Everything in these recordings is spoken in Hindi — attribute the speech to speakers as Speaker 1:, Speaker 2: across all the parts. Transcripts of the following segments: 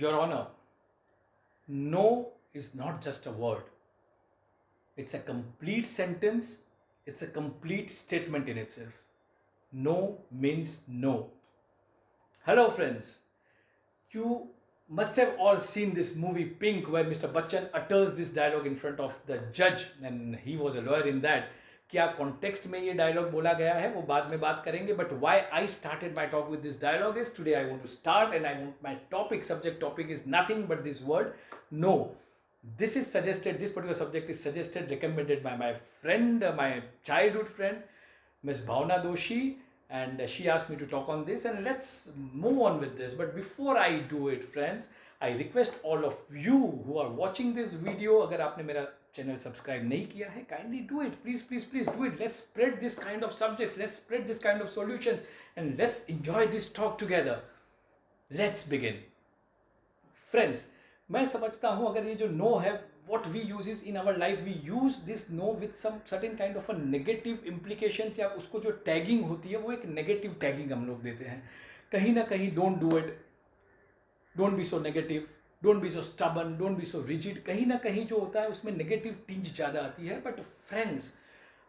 Speaker 1: Your Honor, no is not just a word. It's a complete sentence. It's a complete statement in itself. No means no. Hello, friends. You must have all seen this movie Pink, where Mr. Bachchan utters this dialogue in front of the judge, and he was a lawyer in that. क्या कॉन्टेक्स्ट में ये डायलॉग बोला गया है वो बाद में बात करेंगे, but why I started my talk with this dialogue is today I want to start and I want my topic subject topic is nothing but this word no. This is suggested, this particular subject is suggested, recommended by my friend, my childhood friend, Ms. Bhavna Doshi, and she asked me to talk on this, and let's move on with this. But before I do it, friends, I request all of you who are watching this video, अगर आपने मेरा चैनल सब्सक्राइब नहीं किया है, kindly do it, please, please, please do it. Let's spread this kind of subjects, let's spread this kind of solutions, and let's enjoy this talk together. Let's begin. Friends, मैं समझता हूं अगर ये जो नो है, what we use is in our life we use this no with some certain kind of a negative implications, या उसको जो टैगिंग होती है वो एक नेगेटिव टैगिंग हम लोग देते हैं कहीं ना कहीं. Don't do it, don't be so negative, don't be so stubborn, don't be so rigid, कहीं ना कहीं जो होता है उसमें नेगेटिव टिंज ज़्यादा आती है. But friends,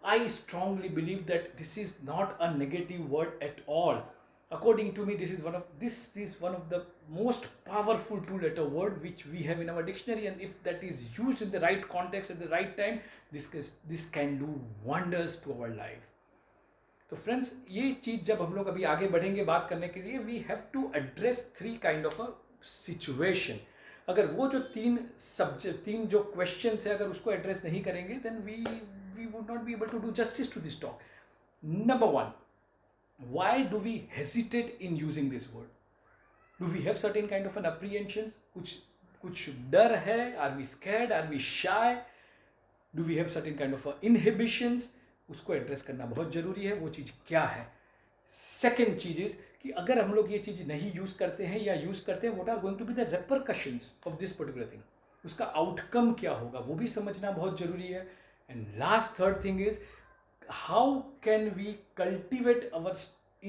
Speaker 1: I strongly believe that this is not a negative word at all. According to me, this is one of the most powerful tool-letter word which we have in our dictionary, and if that is used in the right context at the right time, this can do wonders to our life. तो फ्रेंड्स, ये चीज़ जब हम लोग अभी आगे बढ़ेंगे बात करने के लिए, we have to address three kind of a situation. अगर वो जो तीन जो क्वेश्चंस है, अगर उसको एड्रेस नहीं करेंगे, then we would not be able to do justice to this talk. Number one, why do we hesitate in using this word? Do we have certain kind of an apprehensions? कुछ डर है? Are we scared? Are we shy? Do we have certain kind of inhibitions? उसको एड्रेस करना बहुत जरूरी है. वो चीज़ क्या है? सेकेंड चीज इज कि अगर हम लोग ये चीज़ नहीं यूज करते हैं या यूज करते हैं, what are going to be the repercussions of this particular thing, उसका आउटकम क्या होगा, वो भी समझना बहुत जरूरी है. And last third thing is how can we cultivate our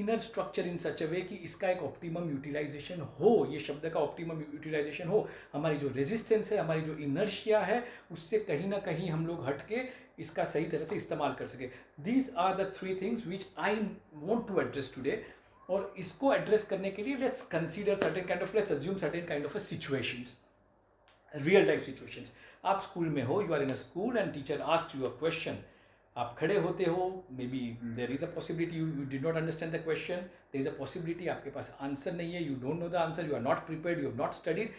Speaker 1: inner structure in such a way कि इसका एक ऑप्टिमम यूटिलाइजेशन हो, ये शब्द का ऑप्टिमम यूटिलाइजेशन हो, हमारी जो रेजिस्टेंस है, हमारी जो इनर्शिया है, उससे कहीं ना कहीं हम लोग हट के इसका सही तरह से इस्तेमाल कर सके. These are the three things which I want to address today. और इसको एड्रेस करने के लिए let's consider certain kind of, let's assume certain kind of situations, real type situations. आप स्कूल में हो, you are in a school and teacher asked you a question. आप खड़े होते हो, maybe there is a possibility you did not understand the question, there is a possibility आपके पास आंसर नहीं है, you don't know the answer, you are not prepared, you have not studied.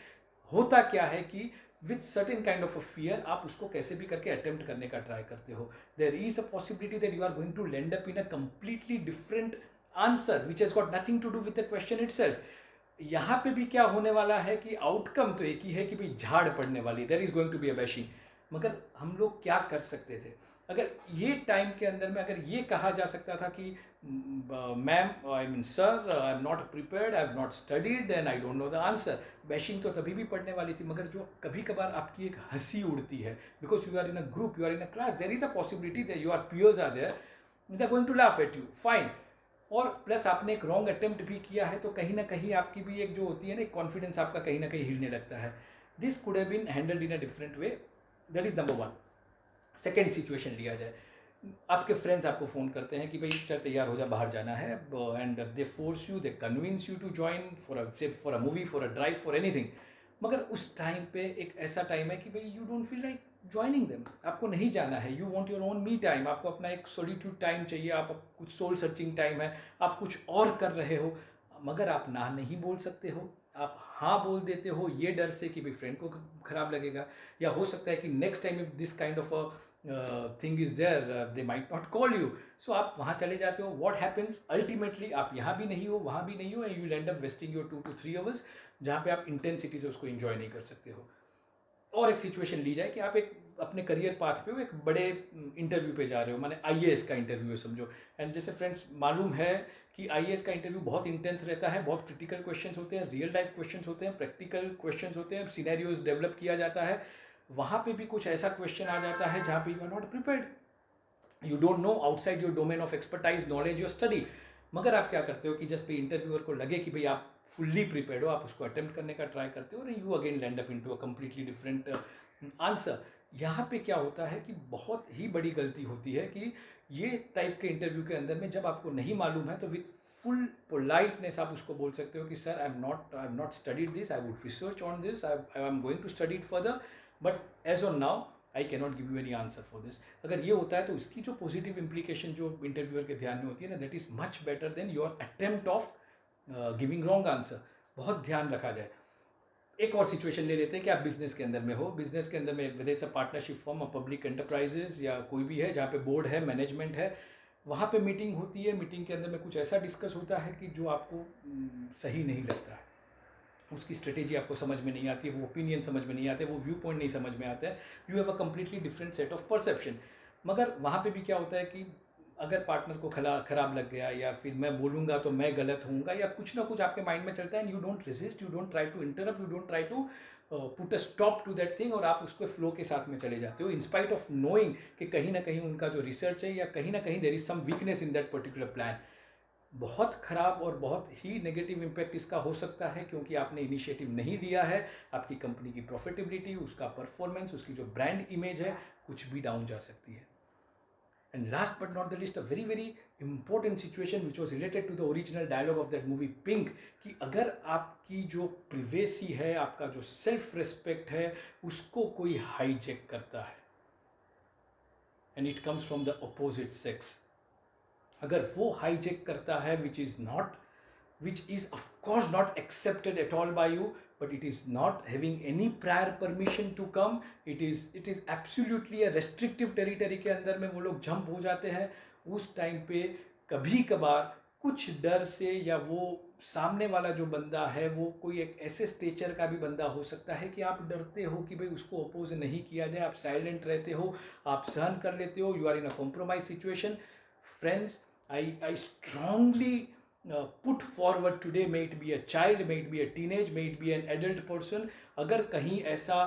Speaker 1: होता क्या है कि with certain kind of a fear आप उसको कैसे भी करके अटेम्प्ट करने का ट्राई करते हो. There is a possibility that you are going to land up in a completely different answer which has got nothing to do with the question itself. यहाँ पे भी क्या होने वाला है कि आउटकम तो एक ही है कि भाई झाड़ पड़ने वाली, there is going to be a bashing. मगर हम लोग क्या कर सकते थे अगर ये टाइम के अंदर में अगर ये कहा जा सकता था कि ma'am, I mean sir, I am not prepared, I have not studied and I don't know the answer. Bashing तो तभी भी पढ़ने वाली थी, मगर जो कभी कभार आपकी एक हंसी उड़ती है, because you are in a group, you are in a class, there is a possibility that your peers are there, they are going to laugh at you, fine. और प्लस आपने एक रॉन्ग अटेम्प्ट भी किया है, तो कहीं ना कहीं आपकी भी एक जो होती है ना, कॉन्फिडेंस आपका कहीं ना कहीं हिलने लगता है. This could have been handled in a different way. That is number one. Second situation लिया जाए, आपके फ्रेंड्स आपको फ़ोन करते हैं कि भाई चल तैयार हो जा, बाहर जाना है, and they force you, they convince you to join for a movie, for a drive, for anything. मगर उस टाइम पे एक ऐसा टाइम है कि भाई you don't feel like joining them, आपको नहीं जाना है, you want your own me time, आपको अपना एक सॉलिट्यूड टाइम चाहिए, आप कुछ सोल सर्चिंग टाइम है, आप कुछ और कर रहे हो, मगर आप ना नहीं बोल सकते हो, आप हाँ बोल देते हो ये डर से कि भाई फ्रेंड को खराब लगेगा, या हो सकता है कि next time if this kind of a thing is there they might not call you, so आप वहाँ चले जाते हो. व्हाट हैपन्स अल्टीमेटली, आप यहाँ भी नहीं हो, वहाँ भी नहीं हो, and you and up wasting your 2 to 3 hours, जहाँ पे आप इंटेंसिटी से उसको एंजॉय नहीं कर सकते हो. और एक सिचुएशन ली जाए कि आप एक अपने करियर पाथ पे हो, एक बड़े इंटरव्यू पे जा रहे हो, माने आईएएस का इंटरव्यू है समझो, एंड जैसे फ्रेंड्स मालूम है कि आईएएस का इंटरव्यू बहुत इंटेंस रहता है, बहुत क्रिटिकल क्वेश्चंस होते हैं, रियल लाइफ क्वेश्चंस होते हैं, प्रैक्टिकल क्वेश्चंस होते हैं, सिनेरियोज डेवलप किया जाता है. वहाँ पे भी कुछ ऐसा क्वेश्चन आ जाता है जहाँ पे you are not prepared, you don't know outside your domain of expertise, knowledge, your study. मगर आप क्या करते हो कि जस्ट पे इंटरव्यूअर को लगे कि भाई आप फुल्ली प्रिपेयर्ड हो, आप उसको अटेम्प्ट करने का ट्राई करते हो और you again land up into a completely different answer. यहाँ पे क्या होता है कि बहुत ही बड़ी गलती होती है कि ये टाइप के इंटरव्यू के अंदर में जब आपको नहीं मालूम है तो विथ फुल पोलाइटनेस आप उसको बोल सकते हो कि sir I am not studied this, I would research on this, I am going to study it further, but as on now I can not give you any answer for this. अगर ये होता है तो इसकी जो पॉजिटिव इम्प्लीकेशन जो इंटरव्यूअर के ध्यान में होती है ना, that is much better than your attempt of giving wrong answer. बहुत ध्यान रखा जाए। एक और सिचुएशन ले लेते हैं कि आप बिजनेस के अंदर में हो, बिजनेस के अंदर में, whether it's a partnership form, a public enterprises या कोई भी है जहाँ पे बोर्ड है, मैनेजमेंट है, वहाँ पे मीटिंग होती है। मीटिंग के अंदर में कुछ ऐसा डिस्कस होता है कि जो आपको सही नहीं लगता है, उसकी स्ट्रेटेजी आपको समझ में नहीं आती है, वो ओपिनियन समझ में नहीं आते, वो व्यू पॉइंट नहीं समझ में आता है, you have a completely different set of perception. मगर वहाँ पे भी क्या होता है कि अगर पार्टनर को खराब लग गया या फिर मैं बोलूँगा तो मैं गलत होऊंगा या कुछ ना कुछ आपके माइंड में चलता है, and you don't resist, you don't try to interrupt, you don't try to put a stop to that thing, और आप उसके फ्लो के साथ में चले जाते हो इंस्पाइट ऑफ नोइंग कि कहीं ना कहीं उनका जो रिसर्च है या कहीं ना कहीं there is some weakness in that particular plan. बहुत खराब और बहुत ही नेगेटिव इम्पैक्ट इसका हो सकता है क्योंकि आपने इनिशिएटिव नहीं लिया है। आपकी कंपनी की प्रॉफिटेबिलिटी, उसका परफॉर्मेंस, उसकी जो ब्रांड इमेज है, कुछ भी डाउन जा सकती है। And last but not the least, a very very important situation which was related to the original dialogue of that movie Pink, कि अगर आपकी जो प्रिवेसी है, आपका जो सेल्फ रिस्पेक्ट है, उसको कोई हाईजेक करता है and it comes from the opposite sex, अगर वो हाईजेक करता है which is of course not accepted at all by you, but it is not having any prior permission to come, it is absolutely a restrictive territory के अंदर में वो लोग जंप हो जाते हैं। उस टाइम पे कभी कभार कुछ डर से, या वो सामने वाला जो बंदा है वो कोई एक ऐसे स्टेचर का भी बंदा हो सकता है कि आप डरते हो कि भाई उसको अपोज नहीं किया जाए, आप साइलेंट रहते हो, आप सहन कर लेते हो, you are in a compromise situation. Friends, I strongly put forward today, may it be a child, may it be a teenage, may it be an adult person, अगर कहीं ऐसा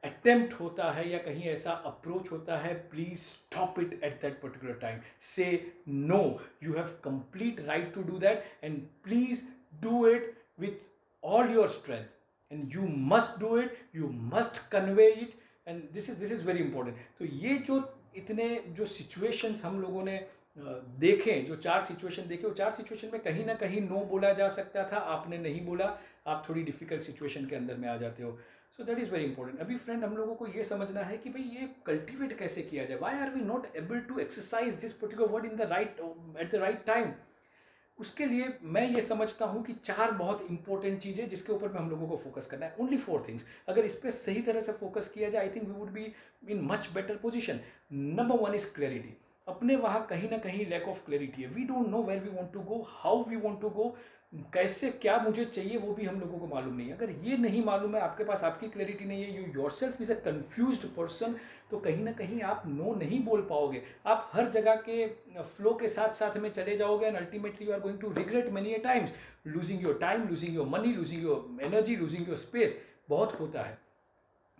Speaker 1: अटेम्प्ट होता है या कहीं ऐसा अप्रोच होता है, please stop it at that particular time, say no, you have complete right to do that and please do it with all your strength and you must do it, you must convey it, and this is very important. तो ये जो इतने जो सिचुएशंस हम लोगों ने देखें, जो 4 सिचुएशन देखे, वो 4 सिचुएशन में कहीं ना कहीं नो बोला जा सकता था, आपने नहीं बोला, आप थोड़ी डिफिकल्ट सिचुएशन के अंदर में आ जाते हो। So that is very important. अभी फ्रेंड, हम लोगों को ये समझना है कि भाई ये कल्टिवेट कैसे किया जाए, why are we not able to exercise this particular word in the right at the right time. उसके लिए मैं ये समझता हूँ कि 4 बहुत इंपॉर्टेंट चीज़ें जिसके ऊपर में हम लोगों को फोकस करना है, ओनली 4 थिंग्स। अगर इस पर सही तरह से फोकस किया जाए, I think we would be in much better position. Number 1 is clarity. अपने वहाँ कहीं ना कहीं लैक ऑफ क्लैरिटी है, we don't know where we want to go, how we want to go, कैसे क्या मुझे चाहिए वो भी हम लोगों को मालूम नहीं है। अगर ये नहीं मालूम है, आपके पास आपकी क्लैरिटी नहीं है, you yourself is a confused person, तो कहीं ना कहीं आप नो नहीं बोल पाओगे, आप हर जगह के फ्लो के साथ साथ में चले जाओगे and ultimately you are going to regret many times, losing your time, losing your money, losing your energy, losing your space, बहुत होता है।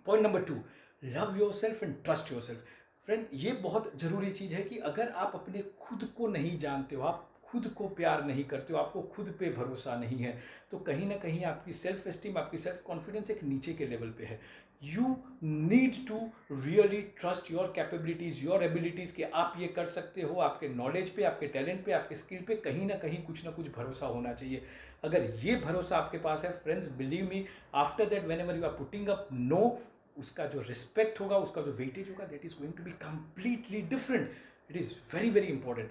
Speaker 1: Point number 2, love yourself and trust yourself. Friend, ये बहुत ज़रूरी चीज़ है कि अगर आप अपने खुद को नहीं जानते हो, आप खुद को प्यार नहीं करते हो, आपको खुद पे भरोसा नहीं है, तो कहीं ना कहीं आपकी सेल्फ एस्टीम, आपकी सेल्फ कॉन्फिडेंस एक नीचे के लेवल पे है। You need to really trust your capabilities, your abilities, कि आप ये कर सकते हो। आपके नॉलेज पे, आपके टैलेंट पे, आपके स्किल पे कहीं ना कहीं कुछ ना कुछ भरोसा होना चाहिए। अगर ये भरोसा आपके पास है, friends, believe me, after that whenever you are putting up no, उसका जो रिस्पेक्ट होगा, उसका जो वेटेज होगा, that is going to be completely different. It is very very important.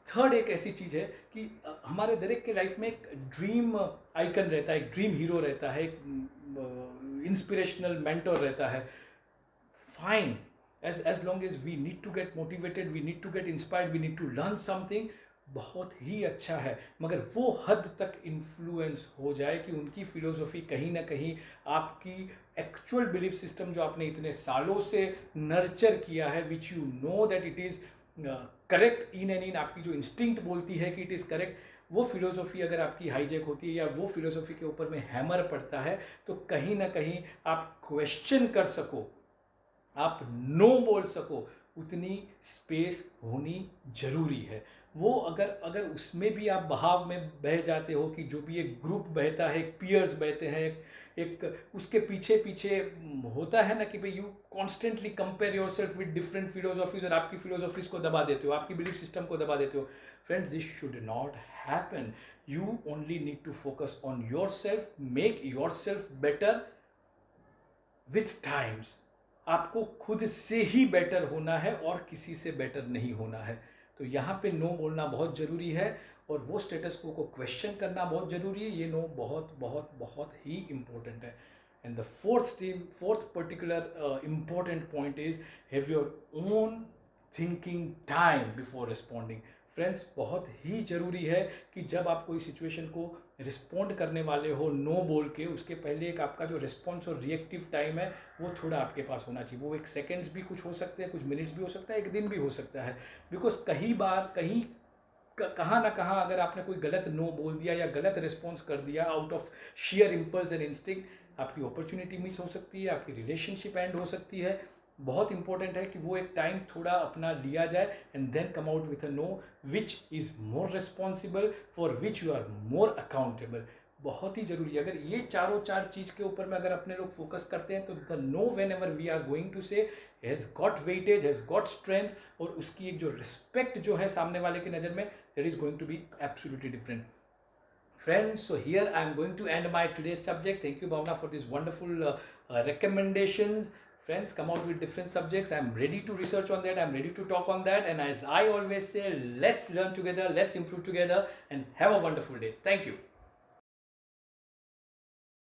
Speaker 1: Third एक ऐसी चीज़ है कि हमारे दरेक के लाइफ में एक ड्रीम आइकन रहता है, एक ड्रीम हीरो रहता है, एक इंस्पिरेशनल मेंटर रहता है। Fine, as long as we need to get motivated, we need to get inspired, we need to learn something, बहुत ही अच्छा है, मगर वो हद तक इन्फ्लुएंस हो जाए कि उनकी फिलोसफी कहीं ना कहीं आपकी एक्चुअल बिलीफ सिस्टम जो आपने इतने सालों से नर्चर किया है, which you know that it is correct in and in, आपकी जो इंस्टिंक्ट बोलती है कि इट इज़ करेक्ट, वो फिलोसफी अगर आपकी हाईजेक होती है या वो फिलोसफी के ऊपर में हैमर पड़ता है, तो कहीं ना कहीं आप क्वेश्चन कर सको, आप नो बोल सको, उतनी स्पेस होनी जरूरी है। वो अगर अगर उसमें भी आप बहाव में बह जाते हो कि जो भी एक ग्रुप बहता है, एक पियर्स बहते हैं, एक उसके पीछे पीछे होता है ना कि भाई you constantly compare your self with different philosophies और आपकी फिलोसॉफीज को दबा देते हो, आपकी बिलीफ सिस्टम को दबा देते हो. Friends, this should not happen. You only need to focus on yourself, make yourself better with times. आपको खुद से ही बेटर होना है और किसी से बेटर नहीं होना है. तो यहाँ पे नो बोलना बहुत ज़रूरी है और वो स्टेटस को क्वेश्चन करना बहुत ज़रूरी है. ये नो बहुत बहुत बहुत ही इम्पोर्टेंट है. And the fourth particular important point is have your own thinking time before responding. Friends, बहुत ही ज़रूरी है कि जब आप कोई सिचुएशन को रिस्पॉन्ड करने वाले हो नो बोल के, उसके पहले एक आपका जो रिस्पॉन्स और रिएक्टिव टाइम है वो थोड़ा आपके पास होना चाहिए. वो एक सेकेंड्स भी कुछ हो सकते हैं, कुछ मिनट्स भी हो सकता है, एक दिन भी हो सकता है. बिकॉज कई बार कहाँ ना कहाँ अगर आपने कोई गलत नो बोल दिया या गलत रिस्पॉन्स कर दिया out of share impulse and instinct, आपकी अपॉर्चुनिटी मिस हो सकती है, आपकी रिलेशनशिप एंड हो सकती है. बहुत इंपॉर्टेंट है कि वो एक टाइम थोड़ा अपना लिया जाए and then come out with a no which is more responsible, for which you are more accountable. बहुत ही जरूरी है. अगर ये चार चीज़ के ऊपर में अगर अपने लोग फोकस करते हैं तो the no whenever we are going to say has got weightage, has got strength, और उसकी एक जो रिस्पेक्ट जो है सामने वाले की नज़र में, that is going to be absolutely different. Friends, so here I am going to end my today's subject. Thank you, Bhavna, for these wonderful recommendations. Friends, come out with different subjects. I am ready to research on that. I am ready to talk on that. And as I always say, let's learn together, let's improve together, and have a wonderful day. Thank you.